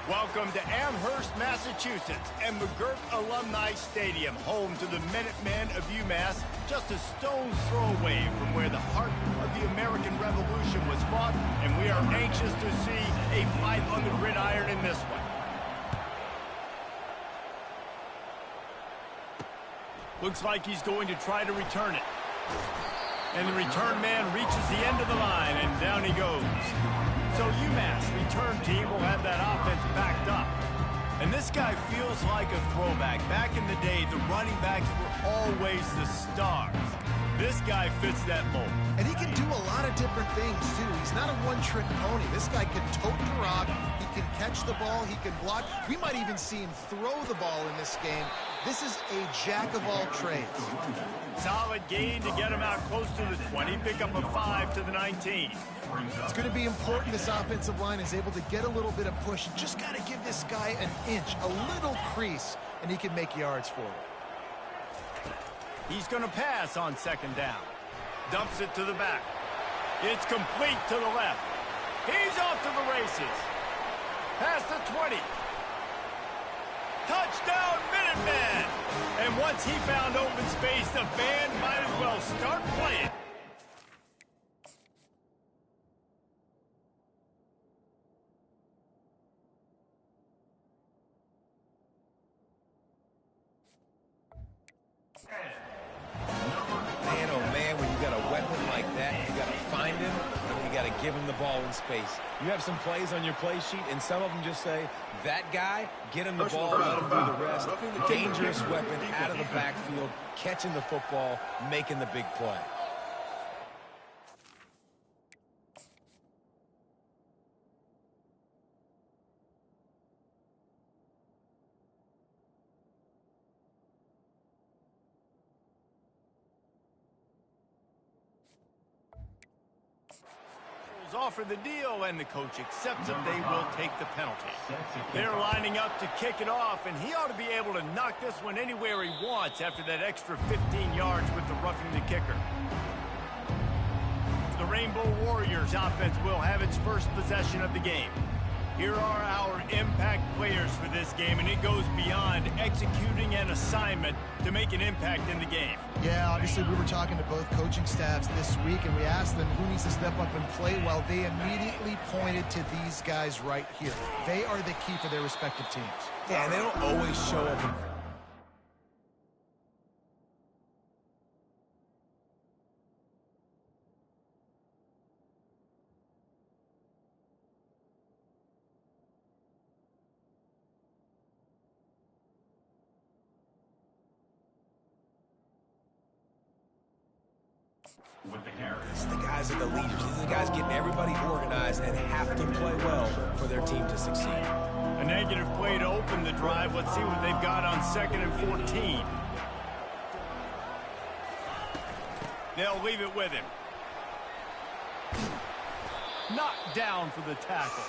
Welcome to Amherst, Massachusetts, and McGirt Alumni Stadium, home to the Minutemen of UMass, just a stone's throw away from where the heart of the American Revolution was fought, and we are anxious to see a fight on the gridiron in this one. Looks like he's going to try to return it. And the return man reaches the end of the line, and down he goes. So UMass return team will have that offense backed up. And this guy feels like a throwback. Back in the day, the running backs were always the stars. This guy fits that mold. And he can do a lot of different things, too. He's not a one-trick pony. This guy can tote the rock. He can catch the ball. He can block. We might even see him throw the ball in this game. This is a jack of all trades. Solid gain to get him out close to the 20. Pick up a 5 to the 19. It's going to be important this offensive line is able to get a little bit of push. You just got to give this guy an inch, a little crease, and he can make yards for it. He's going to pass on second down. Dumps it to the back. It's complete to the left. He's off to the races. Past the 20. Touchdown, Minutemen! And once he found open space, the band might as well start playing. Man, oh man, when you got a weapon like that, you got to find him, and you got to give him the ball in space. You have some plays on your play sheet, and some of them just say, that guy, get him the ball, let him do the rest. Dangerous weapon out of the backfield, catching the football, making the big play. Offer the deal, and the coach accepts it. They will take the penalty. They're lining up to kick it off, and he ought to be able to knock this one anywhere he wants after that extra 15 yards with the roughing the kicker. The Rainbow Warriors offense will have its first possession of the game. Here are our impact players for this game, and it goes beyond executing an assignment to make an impact in the game. Yeah, obviously we were talking to both coaching staffs this week, and we asked them who needs to step up and play well. They immediately pointed to these guys right here. They are the key for their respective teams. Yeah, and they don't always show up. These are the guys that are the leaders. These are the guys getting everybody organized and have to play well for their team to succeed. A negative play to open the drive. Let's see what they've got on 2nd and 14. They'll leave it with him. Knocked down for the tackle.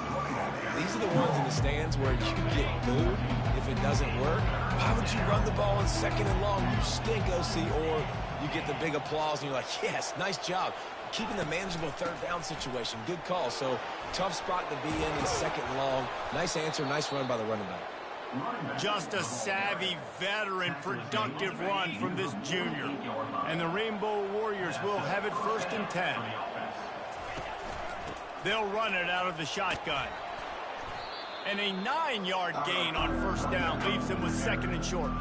These are the ones in the stands where you get booed if it doesn't work. Why would you run the ball on 2nd and long? You stink, OC. Or you get the big applause and you're like, yes, nice job. Keeping the manageable 3rd down situation. Good call. So tough spot to be in 2nd and long. Nice answer, nice run by the running back. Just a savvy, veteran, productive run from this junior. And the Rainbow Warriors will have it 1st and 10. They'll run it out of the shotgun. And a 9-yard gain on 1st down leaves them with 2nd and short.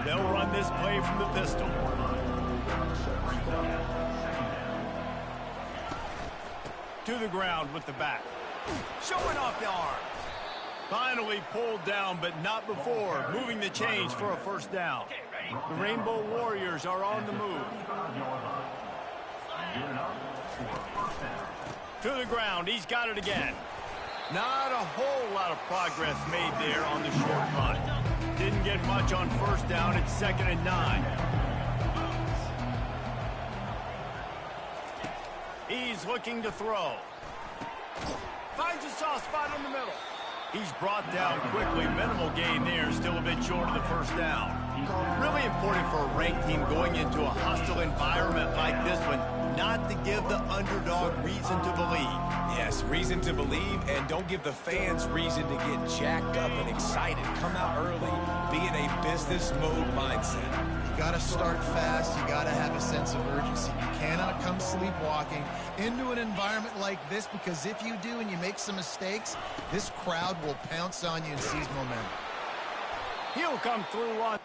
They'll run this play from the pistol. To the ground with the back. Showing off the arm. Finally pulled down, but not before. Moving the chains for a 1st down. The Rainbow Warriors are on the move. To the ground. He's got it again. Not a whole lot of progress made there on the short run. Didn't get much on 1st down. It's 2nd and 9. He's looking to throw. Finds a soft spot in the middle. He's brought down quickly. Minimal gain there. Still a bit short of the 1st down. Really important for a ranked team going into a hostile environment like this one not to give the underdog reason to believe. Yes, reason to believe, and don't give the fans reason to get jacked up and excited. Come out early, be in a business mode mindset. You got to start fast. You got to have a sense of urgency. You cannot come sleepwalking into an environment like this, because if you do and you make some mistakes, this crowd will pounce on you and seize momentum. He'll come through on.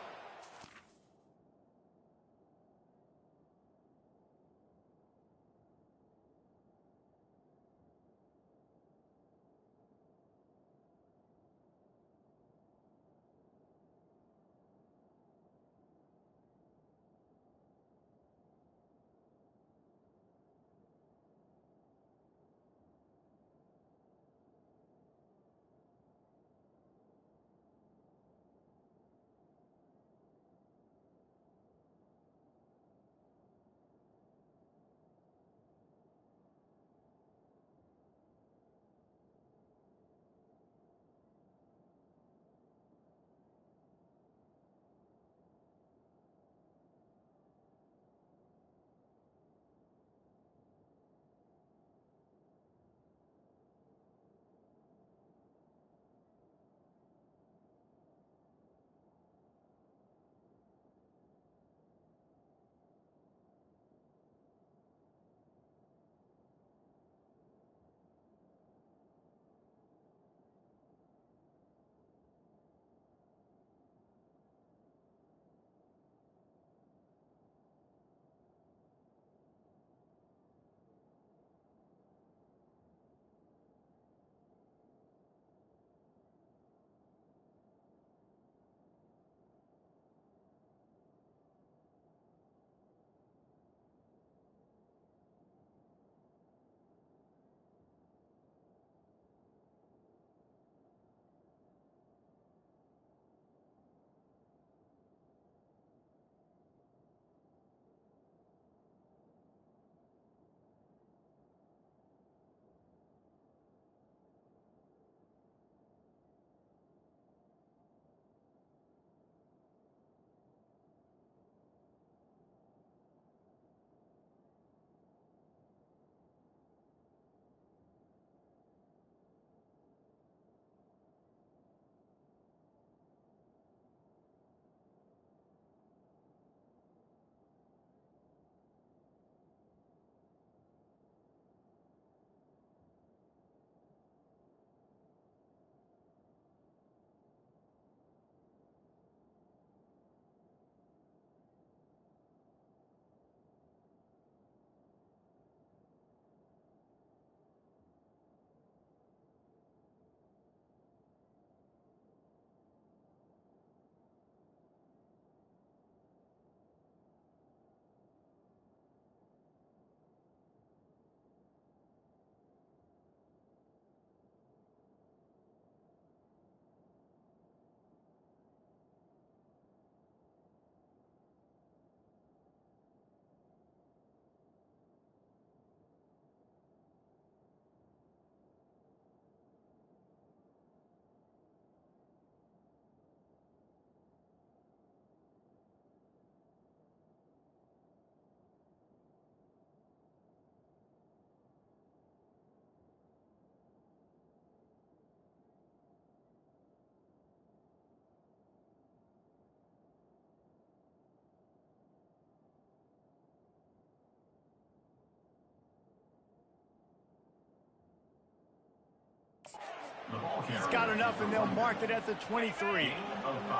He's got enough, and they'll mark it at the 23.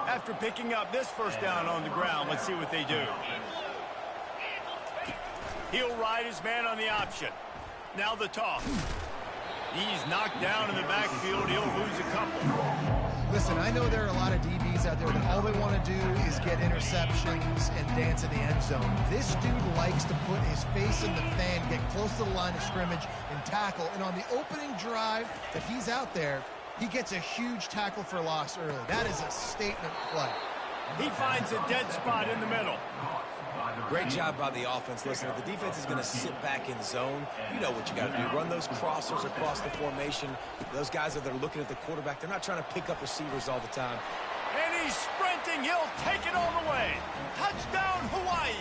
After picking up this first down on the ground, let's see what they do. He'll ride his man on the option. Now the toss. He's knocked down in the backfield. He'll lose a couple. Listen, I know there are a lot of DBs out there that all they want to do is get interceptions and dance in the end zone. This dude likes to put his face in the fan, get close to the line of scrimmage, and tackle. And on the opening drive that he's out there, he gets a huge tackle for loss early. That is a statement play. He finds a dead spot in the middle. Great job by the offense. Listen, if the defense is going to sit back in zone, you know what you got to do. Run those crossers across the formation. Those guys that are looking at the quarterback, they're not trying to pick up receivers all the time. And he's sprinting. He'll take it all the way. Touchdown, Hawaii.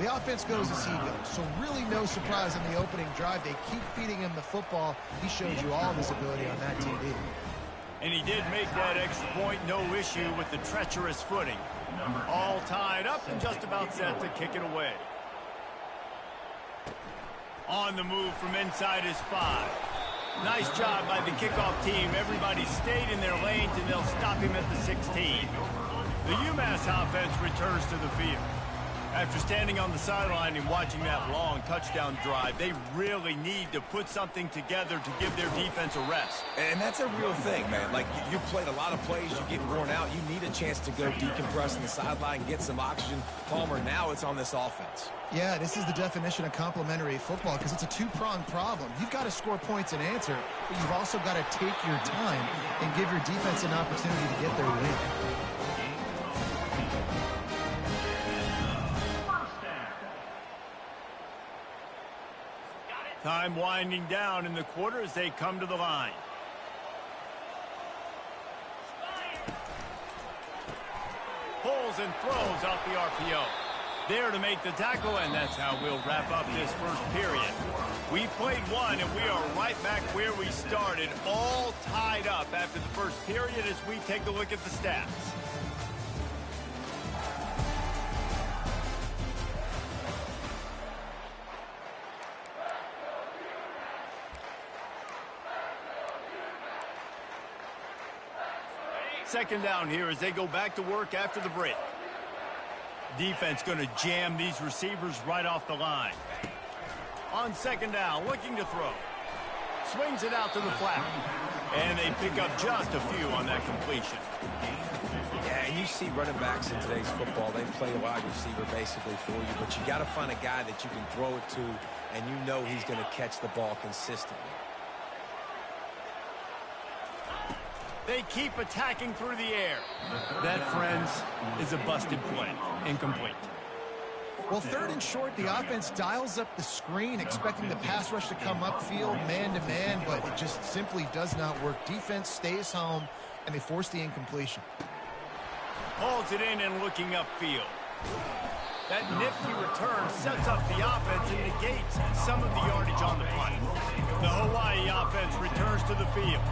The offense goes as he goes, so really no surprise on the opening drive. They keep feeding him the football. He shows you all of his ability on that TV. And he did make that extra point, no issue with the treacherous footing. All tied up and just about set to kick it away. On the move from inside his 5. Nice job by the kickoff team. Everybody stayed in their lanes, and they'll stop him at the 16. The UMass offense returns to the field. After standing on the sideline and watching that long touchdown drive, they really need to put something together to give their defense a rest. And that's a real thing, man. Like, you've played a lot of plays, you get worn out, you need a chance to go decompress on the sideline, get some oxygen. Palmer, now it's on this offense. Yeah, this is the definition of complementary football because it's a two-pronged problem. You've got to score points and answer, but you've also got to take your time and give your defense an opportunity to get their win. Time winding down in the quarter as they come to the line. Pulls and throws out the RPO. There to make the tackle, and that's how we'll wrap up this first period. We played one, and we are right back where we started, all tied up after the first period as we take a look at the stats. Second down here as they go back to work after the break. Defense going to jam these receivers right off the line. On second down, looking to throw. Swings it out to the flat. And they pick up just a few on that completion. Yeah, and you see running backs in today's football, they play a wide receiver basically for you, but you got to find a guy that you can throw it to, and you know he's going to catch the ball consistently. They keep attacking through the air. That, friends, is a busted play. Incomplete. Well, third and short, the offense dials up the screen, expecting the pass rush to come upfield, man-to-man, but it just simply does not work. Defense stays home, and they force the incompletion. Hauls it in and looking upfield. That nifty return sets up the offense and negates some of the yardage on the punt. The Hawaii offense returns to the field.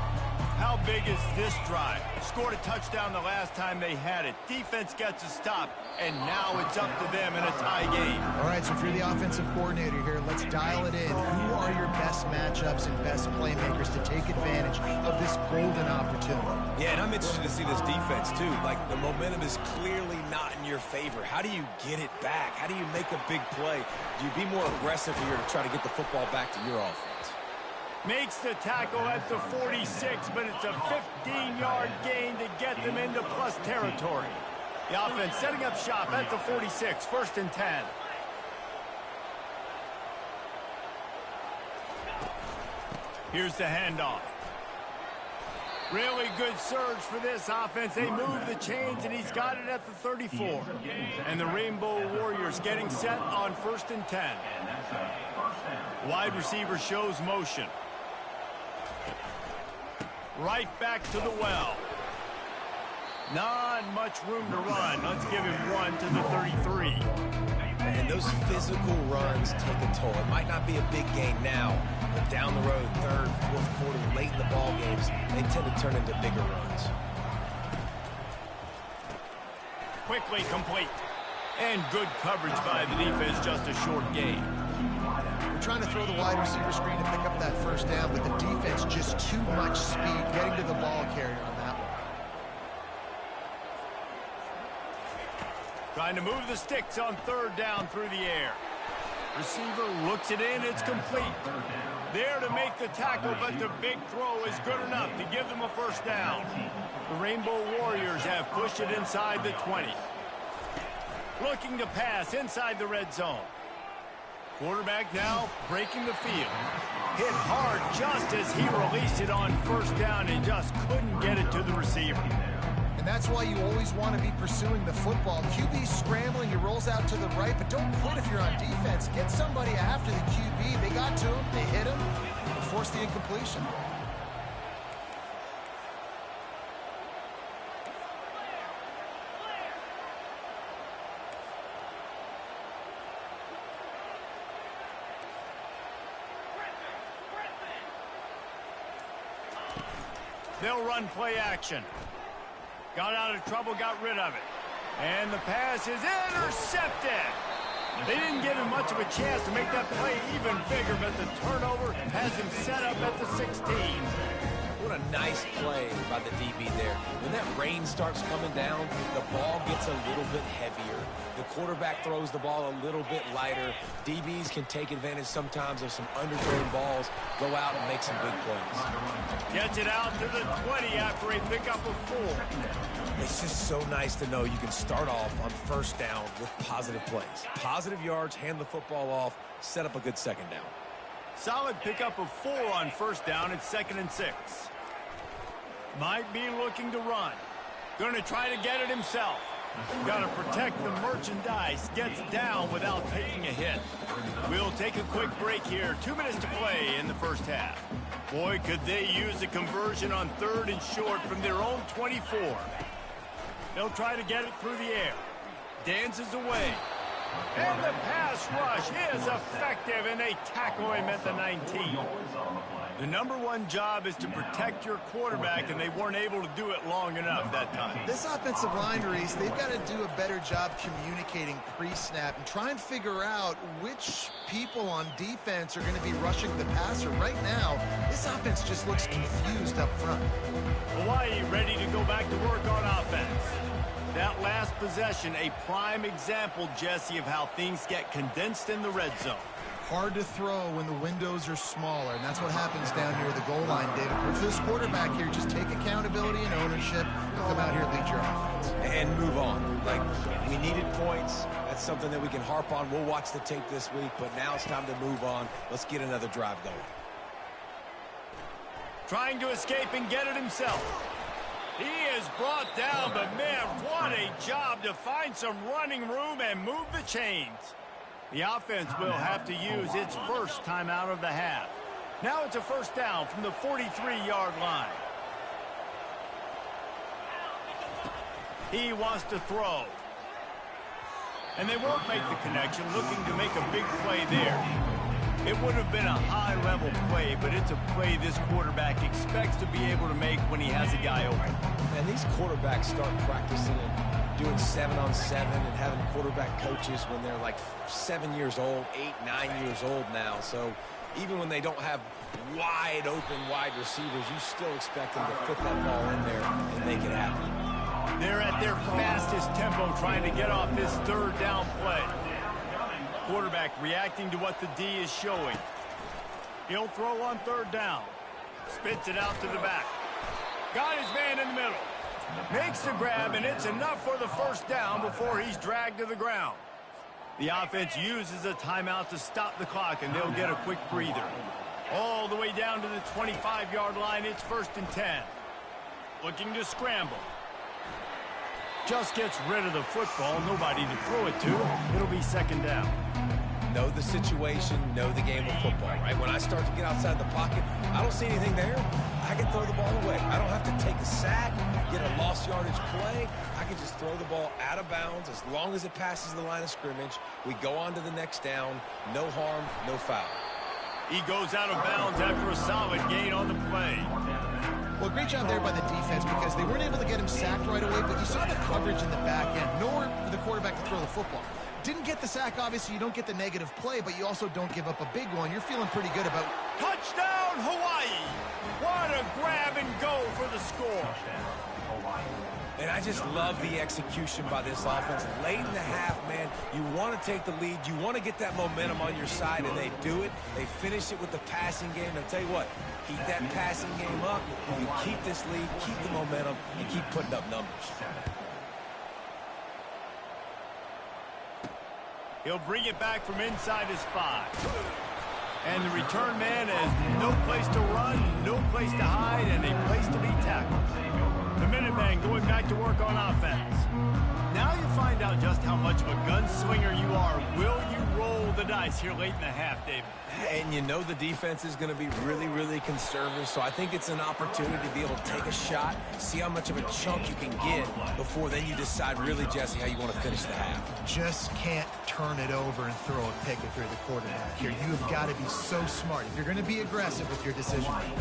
How big is this drive? Scored a touchdown the last time they had it. Defense gets a stop, and now it's up to them in a tie game. All right, so if you're the offensive coordinator here, let's dial it in. Who are your best matchups and best playmakers to take advantage of this golden opportunity? Yeah, and I'm interested to see this defense, too. Like, the momentum is clearly not in your favor. How do you get it back? How do you make a big play? Do you be more aggressive here to try to get the football back to your offense? Makes the tackle at the 46, but it's a 15-yard gain to get them into plus territory. The offense setting up shop at the 46, 1st and 10. Here's the handoff. Really good surge for this offense. They move the chains, and he's got it at the 34. And the Rainbow Warriors getting set on 1st and 10. Wide receiver shows motion. Right back to the well. Not much room to run. Let's give him one to the 33. And those physical runs take a toll. It might not be a big gain now, but down the road, 3rd, 4th quarter, late in the ball games, they tend to turn into bigger runs. Quickly complete. And good coverage by the defense, just a short gain. We're trying to throw the wide receiver screen to pick up that first down, but the defense just too much speed getting to the ball carrier on that one. Trying to move the sticks on 3rd down through the air. Receiver looks it in, it's complete. There to make the tackle, but the big throw is good enough to give them a 1st down. The Rainbow Warriors have pushed it inside the 20. Looking to pass inside the red zone. Quarterback now breaking the field. Hit hard just as he released it on 1st down and just couldn't get it to the receiver. And that's why you always want to be pursuing the football. QB scrambling, he rolls out to the right, but don't quit if you're on defense. Get somebody after the QB. They got to him, they hit him, and forced the incompletion. They'll run play action. Got out of trouble, got rid of it. And the pass is intercepted. They didn't give him much of a chance to make that play even bigger, but the turnover has him set up at the 16. What a nice play by the DB there. When that rain starts coming down, the ball gets a little bit heavier. The quarterback throws the ball a little bit lighter. DBs can take advantage sometimes of some underthrown balls, go out and make some big plays. Gets it out to the 20 after a pickup of 4. It's just so nice to know you can start off on first down with positive plays. Positive yards, hand the football off, set up a good second down. Solid pickup of 4 on first down. It's 2nd and 6. Might be looking to run. Going to try to get it himself. Got to protect the merchandise. Gets down without taking a hit. We'll take a quick break here. 2 minutes to play in the first half. Boy, could they use a conversion on 3rd and short from their own 24. They'll try to get it through the air. Dances away. And the pass rush is effective, and they tackle him at the 19. The #1 job is to protect your quarterback, and they weren't able to do it long enough that time. This offensive line, Reese, they've got to do a better job communicating pre-snap and try and figure out which people on defense are going to be rushing the passer. Right now, this offense just looks confused up front. Hawaii ready to go back to work on offense. That last possession, a prime example, Jesse, of how things get condensed in the red zone. Hard to throw when the windows are smaller, and that's what happens down near the goal line, David. For this quarterback here, just take accountability and ownership and come out here and lead your offense. And move on. Like, we needed points. That's something that we can harp on. We'll watch the tape this week, but now it's time to move on. Let's get another drive going. Trying to escape and get it himself. He is brought down, but man, what a job to find some running room and move the chains. The offense will have to use its first timeout of the half. Now it's a first down from the 43-yard line. He wants to throw. And they won't make the connection, looking to make a big play there. It would have been a high-level play, but it's a play this quarterback expects to be able to make when he has a guy open. And these quarterbacks start practicing and doing 7-on-7 and having quarterback coaches when they're like 7 years old, 8, 9 years old now. So even when they don't have wide receivers, you still expect them to put that ball in there and make it happen. They're at their fastest tempo trying to get off this 3rd down play. Quarterback reacting to what the D is showing. He'll throw on 3rd down. Spits it out to the back. Got his man in the middle. Makes the grab, and it's enough for the first down before he's dragged to the ground. The offense uses a timeout to stop the clock, and they'll get a quick breather. All the way down to the 25-yard line, it's 1st and 10. Looking to scramble. Just gets rid of the football, nobody to throw it to. It'll be 2nd down. Know the situation, know the game of football, right? When I start to get outside the pocket, I don't see anything there. I can throw the ball away. I don't have to take a sack, get a lost yardage play. I can just throw the ball out of bounds as long as it passes the line of scrimmage. We go on to the next down. No harm, no foul. He goes out of bounds after a solid gain on the play. Well, great job there by the defense because they weren't able to get him sacked right away, but you saw the coverage in the back end. Nowhere for the quarterback to throw the football. Didn't get the sack, obviously. You don't get the negative play, but you also don't give up a big one. You're feeling pretty good about... Touchdown, Hawaii! What a grab and go for the score. And I just love the execution by this offense. Late in the half, man, you want to take the lead. You want to get that momentum on your side, and they do it. They finish it with the passing game. And I'll tell you what, keep that passing game up. You keep this lead, keep the momentum, and keep putting up numbers. He'll bring it back from inside his 5. And the return man has no place to run, no place to hide, and a place to be tackled. The Minutemen going back to work on offense. Now you find out just how much of a gunslinger you are. Will you roll the dice here late in the half, David? And you know the defense is going to be really, really conservative, so I think it's an opportunity to be able to take a shot, see how much of a chunk you can get before then you decide really, Jesse, how you want to finish the half. Just can't turn it over and throw a pick if you're the quarterback here. You have got to be so smart if you're going to be aggressive with your decision making.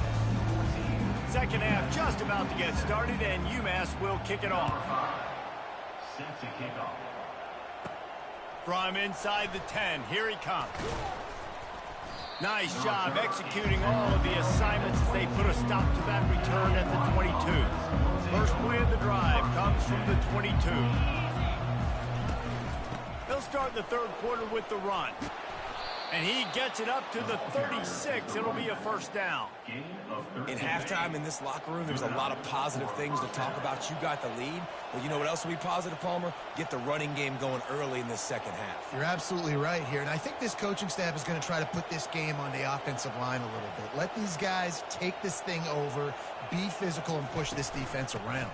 Second half just about to get started, and UMass will kick it off. Set to kick off. From inside the 10, here he comes. Nice job executing all of the assignments as they put a stop to that return at the 22. First play of the drive comes from the 22. They'll start the third quarter with the run. And he gets it up to the 36. It'll be a first down. In halftime in this locker room, there's a lot of positive things to talk about. You got the lead. But you know what else will be positive, Palmer? Get the running game going early in this second half. You're absolutely right here. And I think this coaching staff is going to try to put this game on the offensive line a little bit. Let these guys take this thing over, be physical, and push this defense around.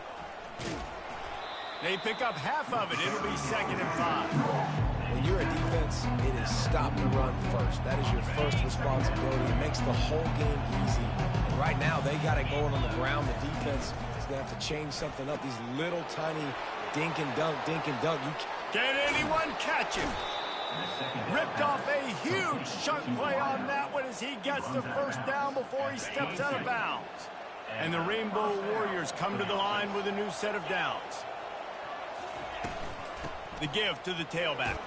They pick up half of it. It'll be 2nd and 5. When you're a defense, it is stop the run first. That is your first responsibility. It makes the whole game easy. And right now, they got it going on the ground. The defense is going to have to change something up. These little tiny dink and dunk. You Can anyone catch him? Ripped off a huge chunk play on that one as he gets the first down before he steps out of bounds. And the Rainbow Warriors come to the line with a new set of downs. The give to the tailback.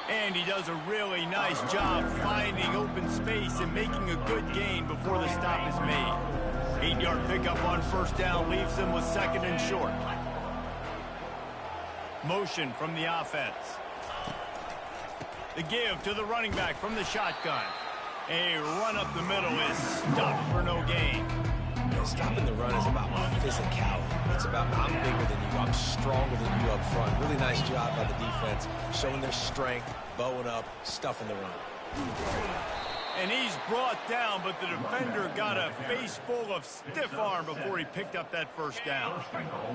And he does a really nice job finding open space and making a good gain before the stop is made. 8-yard pickup on first down leaves them with 2nd and short. Motion from the offense. The give to the running back from the shotgun. A run up the middle is stopped for no gain. Stopping the run is about physicality. It's about I'm bigger than you, I'm stronger than you up front. Really nice job by the defense, showing their strength, bowing up, stuffing the run. And he's brought down, but the defender got a face full of stiff arm before he picked up that first down.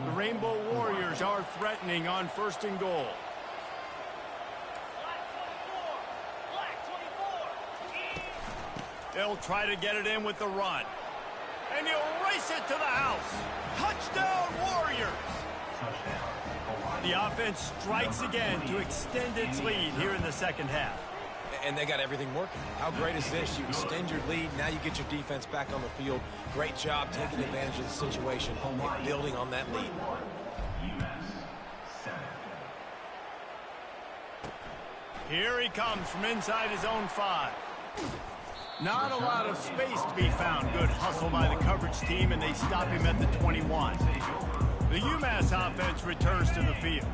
The Rainbow Warriors are threatening on 1st and goal. They'll try to get it in with the run. And he'll race it to the house. Touchdown, Warriors! The offense strikes again to extend its lead here in the second half. And they got everything working. How great is this? You extend your lead. Now you get your defense back on the field. Great job taking advantage of the situation and building on that lead. Here he comes from inside his own 5. Not a lot of space to be found. Good hustle by the coverage team, and they stop him at the 21. The UMass offense returns to the field.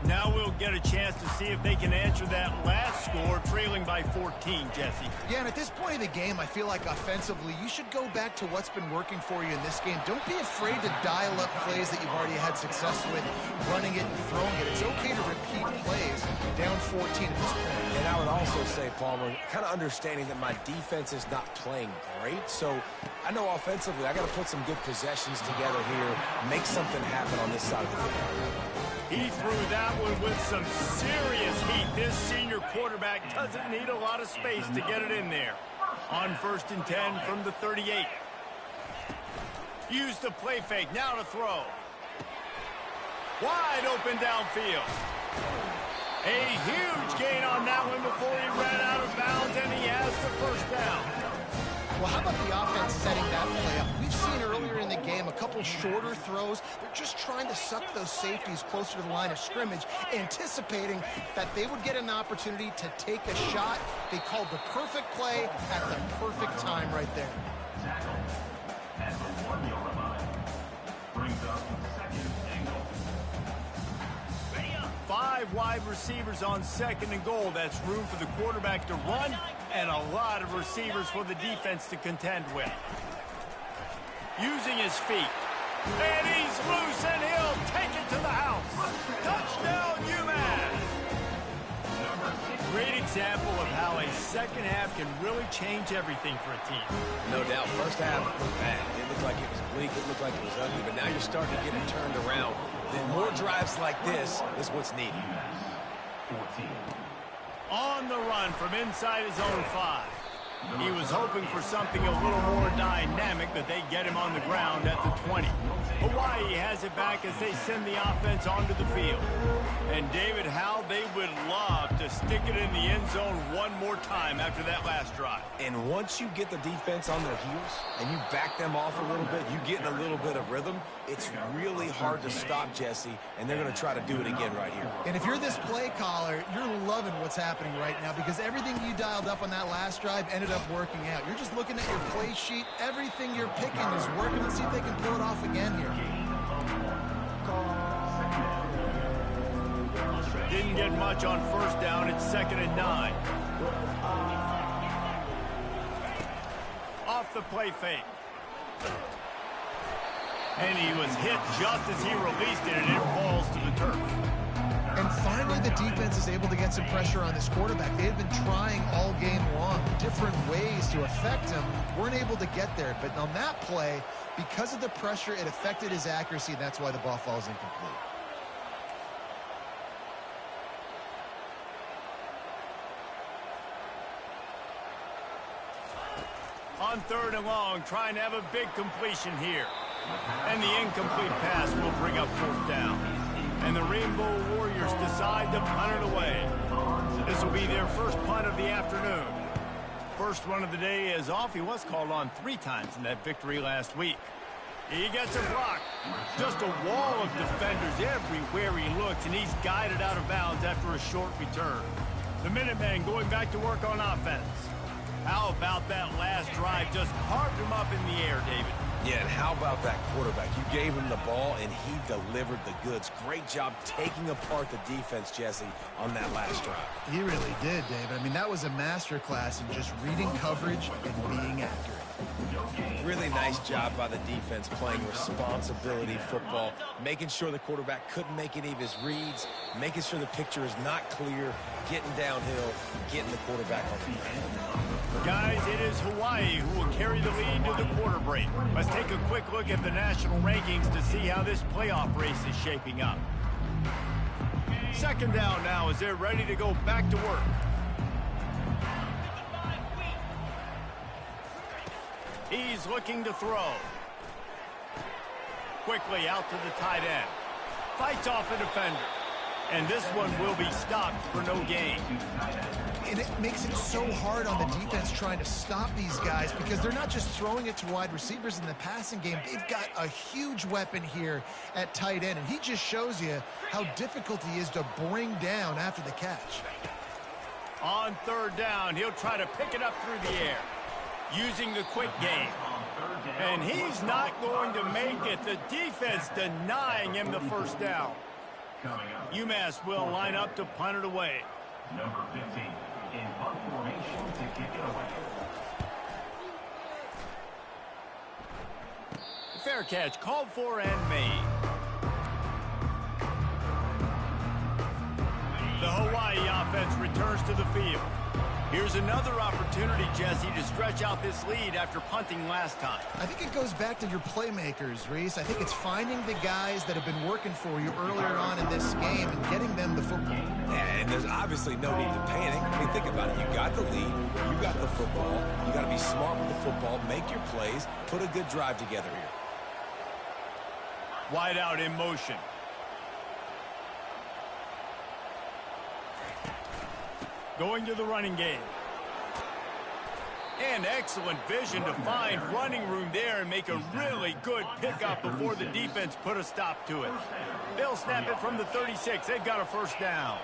Now we'll get a chance to see if they can answer that last score, trailing by 14, Jesse. Yeah, and at this point of the game, I feel like offensively, you should go back to what's been working for you in this game. Don't be afraid to dial up plays that you've already had success with, running it and throwing it. It's okay to repeat plays down 14 at this point. And I would also say, Palmer, kind of understanding that my defense is not playing great, so I know offensively I got to put some good possessions together here, make something happen on this side of the field. He threw that one with some serious heat. This senior quarterback doesn't need a lot of space to get it in there. On 1st and 10 from the 38. Use the play fake, now to throw. Wide open downfield. A huge gain on that one before he ran out of bounds, and he has the first down. Well, how about the offense setting that play up? We've seen earlier in the game a couple shorter throws. They're just trying to suck those safeties closer to the line of scrimmage, anticipating that they would get an opportunity to take a shot. They called the perfect play at the perfect time right there. At the 1-yard line. Brings up 2nd and goal. 5 wide receivers on 2nd and goal. That's room for the quarterback to run and a lot of receivers for the defense to contend with. Using his feet. And he's loose, and he'll take it to the house. Touchdown, UMass! Great example of how a second half can really change everything for a team. No doubt. First half was bad. It looked like it was bleak. It looked like it was ugly. But now you're starting to get it turned around. Then more drives like this is what's needed. 14. On the run from inside his own 5. He was hoping for something a little more dynamic, but they get him on the ground at the 20. Hawaii has it back as they send the offense onto the field. And David, how they would love to to stick it in the end zone one more time after that last drive. And once you get the defense on their heels and you back them off a little bit, you get in a little bit of rhythm, it's really hard to stop, Jesse, and they're going to try to do it again right here. And if you're this play caller, you're loving what's happening right now because everything you dialed up on that last drive ended up working out. You're just looking at your play sheet. Everything you're picking is working. Let's see if they can pull it off again here. Didn't get much on first down. It's 2nd and 9. Off the play fake. And he was hit just as he released it, and it falls to the turf. And finally, the defense is able to get some pressure on this quarterback. They had been trying all game long, different ways to affect him. Weren't able to get there. But on that play, because of the pressure, it affected his accuracy, and that's why the ball falls incomplete. On 3rd and long, trying to have a big completion here. And the incomplete pass will bring up 4th down. And the Rainbow Warriors decide to punt it away. This will be their first punt of the afternoon. First one of the day is off. He was called on 3 times in that victory last week. He gets a block. Just a wall of defenders everywhere he looks, and he's guided out of bounds after a short return. The Minutemen going back to work on offense. How about that last drive? Just carved him up in the air, David. Yeah, and how about that quarterback? You gave him the ball, and he delivered the goods. Great job taking apart the defense, Jesse, on that last drive. He really did, David. I mean, that was a masterclass in just reading coverage and being accurate. Really nice job by the defense playing responsibility football, making sure the quarterback couldn't make any of his reads, making sure the picture is not clear, getting downhill, getting the quarterback on the ground. Guys, it is Hawaii who will carry the lead to the quarter break. Let's take a quick look at the national rankings to see how this playoff race is shaping up. 2nd down now as they're ready to go back to work. He's looking to throw. Quickly out to the tight end. Fights off a defender. And this one will be stopped for no gain. And it makes it so hard on the defense trying to stop these guys because they're not just throwing it to wide receivers in the passing game. They've got a huge weapon here at tight end, and he just shows you how difficult he is to bring down after the catch. On 3rd down, he'll try to pick it up through the air, using the quick game. And he's not going to make it. The defense denying him the first down. UMass will line up to punt it away. Number 15 in punt formation to kick it away. Fair catch called for and made. The Hawaii offense returns to the field. Here's another opportunity, Jesse, to stretch out this lead after punting last time. I think it goes back to your playmakers, Reese. I think it's finding the guys that have been working for you earlier on in this game and getting them the football. Yeah, and there's obviously no need to panic. I mean, think about it. You got the lead. You got the football. You got to be smart with the football. Make your plays. Put a good drive together here. Wide out in motion. Going to the running game. And excellent vision to find running room there and make a really good pickup before the defense put a stop to it. They'll snap it from the 36. They've got a first down.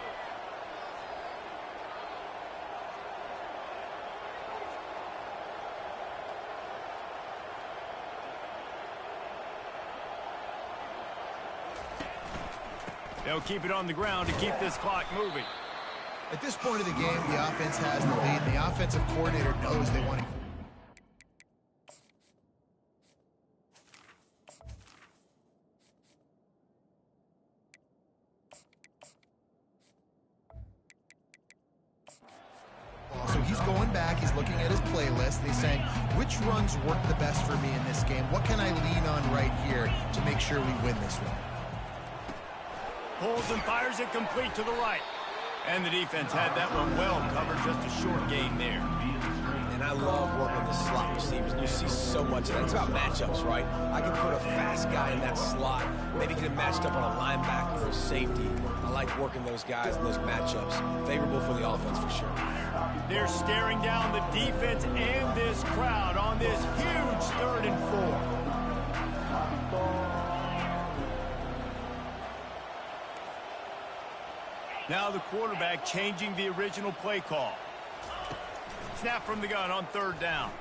They'll keep it on the ground to keep this clock moving. At this point of the game, the offense has the lead, and the offensive coordinator knows they want to. So he's going back, he's looking at his playlist, and he's saying, which runs work the best for me in this game? What can I lean on right here to make sure we win this one? Pulls and fires it complete to the right. And the defense had that one well covered, just a short gain there. And I love working the slot receivers. And you see so much of that. It's about matchups, right? I can put a fast guy in that slot, maybe get him matched up on a linebacker or a safety. I like working those guys in those matchups. Favorable for the offense for sure. They're staring down the defense and this crowd on this huge 3rd and 4. Now the quarterback changing the original play call. Snap from the gun on 3rd down.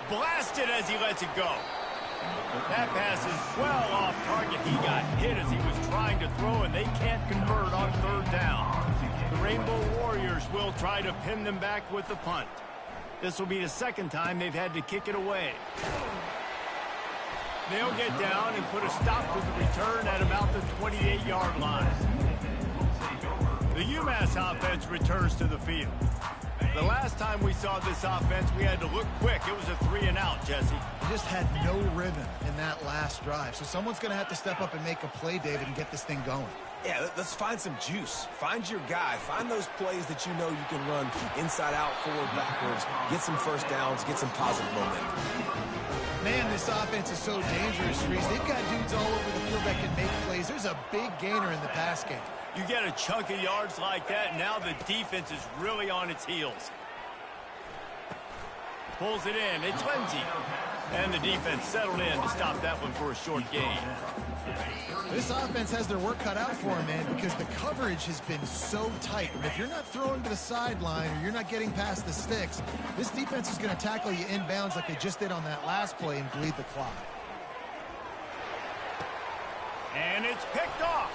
Blasted as he lets it go. That pass is well off target. He got hit as he was trying to throw, and they can't convert on 3rd down. The Rainbow Warriors will try to pin them back with the punt. This will be the 2nd time they've had to kick it away. They'll get down and put a stop to the return at about the 28-yard line. The UMass offense returns to the field. The last time we saw this offense, we had to look quick. It was a 3-and-out, Jesse. He just had no rhythm in that last drive. So someone's going to have to step up and make a play, David, and get this thing going. Yeah, let's find some juice. Find your guy. Find those plays that you know you can run inside out, forward, backwards. Get some first downs. Get some positive momentum. Man, this offense is so dangerous, Reese. They've got dudes all over the field that can make plays. There's a big gainer in the pass game. You get a chunk of yards like that, now the defense is really on its heels. Pulls it in. It's Lindsey. And the defense settled in to stop that one for a short gain. This offense has their work cut out for them, man, because the coverage has been so tight. And if you're not throwing to the sideline or you're not getting past the sticks, this defense is going to tackle you inbounds like they just did on that last play and bleed the clock. And it's picked off.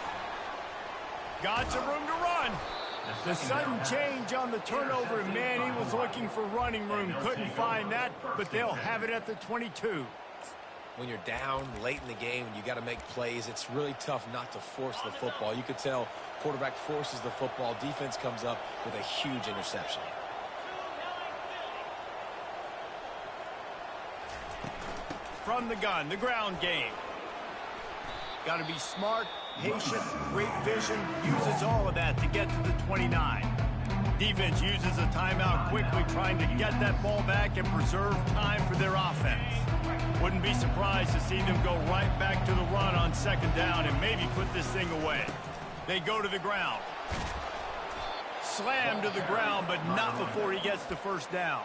Got some room to run. The sudden change on the turnover, and man, he was looking for running room. Couldn't find that, but they'll have it at the 22. When you're down late in the game and you got to make plays, it's really tough not to force the football. You could tell quarterback forces the football. Defense comes up with a huge interception. From the gun, the ground game. Got to be smart, patient, great vision, uses all of that to get to the 29. Defense uses a timeout quickly, trying to get that ball back and preserve time for their offense. Wouldn't be surprised to see them go right back to the run on 2nd down and maybe put this thing away. They go to the ground. Slam to the ground, but not before he gets the 1st down.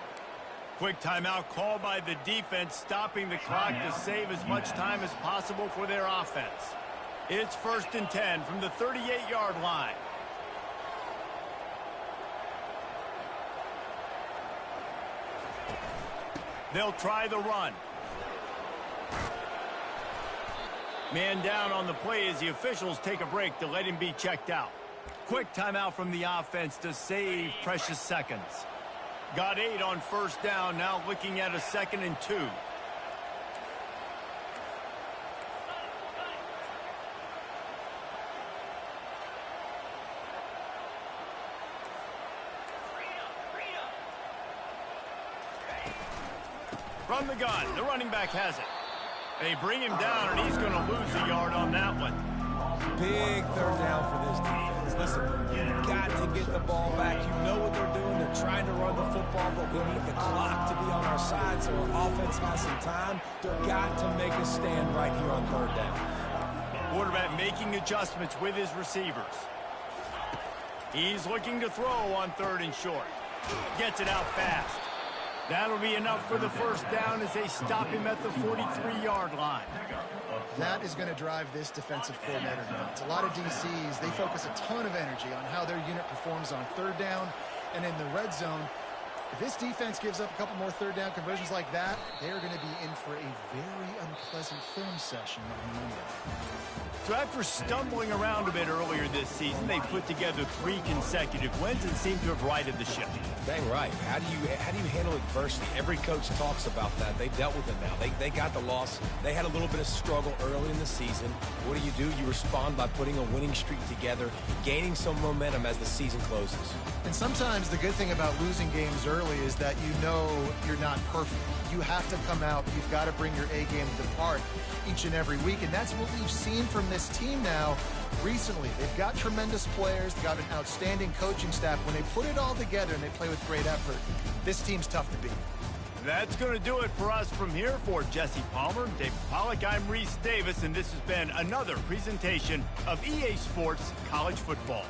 Quick timeout called by the defense, stopping the clock to save as much time as possible for their offense. It's 1st and 10 from the 38-yard line. They'll try the run. Man down on the play as the officials take a break to let him be checked out. Quick timeout from the offense to save precious seconds. Got 8 on 1st down, now looking at a 2nd and 2. From the gun, the running back has it. They bring him down, and he's going to lose a yard on that one. Big 3rd down for this defense. Listen, you've got to get the ball back. You know what they're doing. They're trying to run the football, but we need the clock to be on our side so our offense has some time. They've got to make a stand right here on 3rd down. Quarterback making adjustments with his receivers. He's looking to throw on 3rd and short. Gets it out fast. That'll be enough for the 1st down as they stop him at the 43-yard line. That is going to drive this defensive coordinator nuts. A lot of DCs, they focus a ton of energy on how their unit performs on 3rd down and in the red zone. If this defense gives up a couple more 3rd down conversions like that, they're going to be in for a very unpleasant film session on Monday. So after stumbling around a bit earlier this season, they put together 3 consecutive wins and seem to have righted the ship. Dang right. How do you handle adversity? Every coach talks about that. They dealt with it now. They got the loss. They had a little bit of struggle early in the season. What do? You respond by putting a winning streak together, gaining some momentum as the season closes. And sometimes the good thing about losing games early early is that you know you're not perfect. You have to come out. You've got to bring your A game to part each and every week, and that's what we've seen from this team now recently. They've got tremendous players. They've got an outstanding coaching staff. When they put it all together and they play with great effort, this team's tough to beat. That's going to do it for us from here. For Jesse Palmer, David Pollack, I'm Reese Davis, and this has been another presentation of EA Sports College Football.